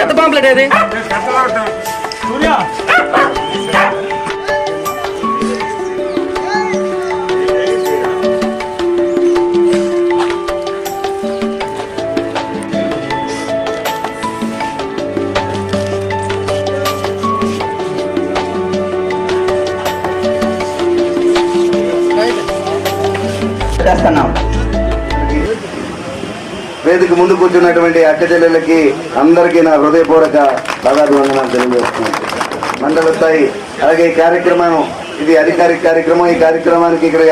ఎంత పాంప్లెట్ అది? వేదిక ముందు కూర్చున్నటువంటి అక్క చెల్లెలకి అందరికీ నా హృదయపూర్వక దాదాపు వందనాలు తెలియజేస్తున్నాను. మండల స్థాయి అలాగే ఈ కార్యక్రమం ఇది అధికారిక కార్యక్రమం. ఈ కార్యక్రమానికి ఇక్కడ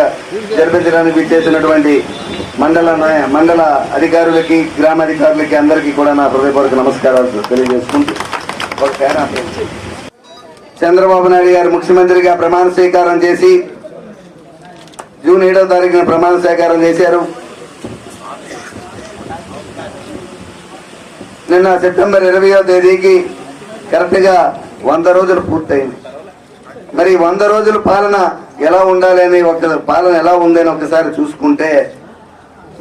జరిపించడానికి విచ్చేసినటువంటి మండల అధికారులకి గ్రామ అధికారులకి అందరికీ కూడా నా హృదయపూర్వక నమస్కారాలు తెలియజేసుకుంటూ ఒక పేరా చంద్రబాబు నాయుడు గారు ముఖ్యమంత్రిగా ప్రమాణ స్వీకారం చేసి జూన్ 7వ తారీఖున ప్రమాణ స్వీకారం చేశారు. నిన్న సెప్టెంబర్ 20వ తేదీకి కరెక్ట్గా 100 రోజులు పూర్తయింది. మరి 100 రోజుల పాలన ఎలా ఉండాలి అని పాలన ఎలా ఉందని ఒకసారి చూసుకుంటే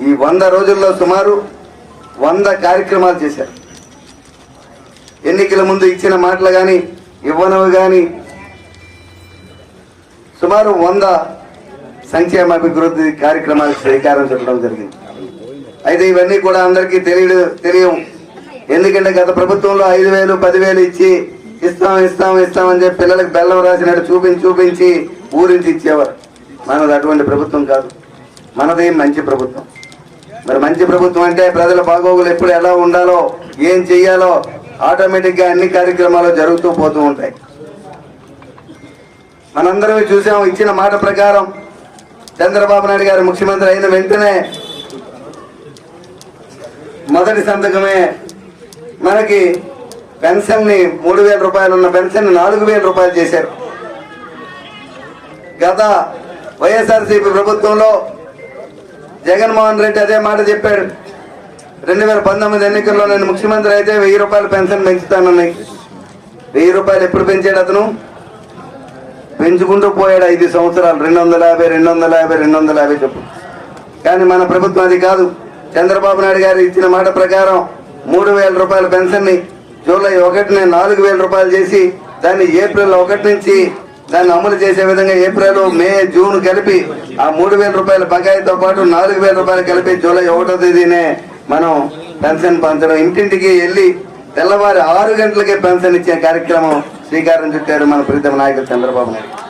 ఈ 100 రోజుల్లో సుమారు 100 కార్యక్రమాలు చేశారు. ఎన్నికల ముందు ఇచ్చిన మాటలు కానీ ఇవ్వనవి కానీ సుమారు 100 సంక్షేమ అభివృద్ధి కార్యక్రమాలకు శ్రీకారం చుట్టడం జరిగింది. అయితే ఇవన్నీ కూడా అందరికీ తెలియవు. ఎందుకంటే గత ప్రభుత్వంలో 5,000 10,000 ఇచ్చి ఇస్తామని చెప్పి పిల్లలకు బెల్లం రాసినట్టు చూపించి ఊరించి ఇచ్చేవారు. మనది అటువంటి ప్రభుత్వం కాదు, మనది మంచి ప్రభుత్వం. మరి మంచి ప్రభుత్వం అంటే ప్రజల బాగోగులు ఎప్పుడు ఎలా ఉండాలో ఏం చెయ్యాలో ఆటోమేటిక్గా అన్ని కార్యక్రమాలు జరుగుతూ పోతూ ఉంటాయి. మనందరం చూసాం. ఇచ్చిన మాట ప్రకారం చంద్రబాబు నాయుడు గారు ముఖ్యమంత్రి అయిన వెంటనే మొదటి సంతకమే మనకి పెన్షన్ని 3,000 రూపాయలు ఉన్న పెన్షన్ 4,000 రూపాయలు చేశారు. గత వైఎస్ఆర్సీపీ ప్రభుత్వంలో జగన్మోహన్ రెడ్డి అదే మాట చెప్పాడు. 2019 ఎన్నికల్లో నేను ముఖ్యమంత్రి అయితే 1,000 రూపాయలు పెన్షన్ పెంచుతానన్నాయి. 1,000 రూపాయలు ఎప్పుడు పెంచాడు అతను? పెంచుకుంటూ పోయాడు 5 సంవత్సరాలు 250 చెప్పు. కానీ మన ప్రభుత్వం అది కాదు. చంద్రబాబు నాయుడు గారు ఇచ్చిన మాట ప్రకారం 3,000 రూపాయల పెన్షన్ని జూలై 1న 4,000 రూపాయలు చేసి దాన్ని ఏప్రిల్ 1 నుంచి దాన్ని అమలు చేసే విధంగా ఏప్రిల్ మే జూన్ కలిపి ఆ 3,000 రూపాయల బకాయితో పాటు 4,000 రూపాయలు కలిపి జూలై 1వ తేదీనే మనం పెన్షన్ పంచడం, ఇంటింటికి వెళ్ళి తెల్లవారి 6 గంటలకే పెన్షన్ ఇచ్చే కార్యక్రమం శ్రీకారం చుట్టారు మన ప్రీతమ నాయకుడు చంద్రబాబు నాయుడు.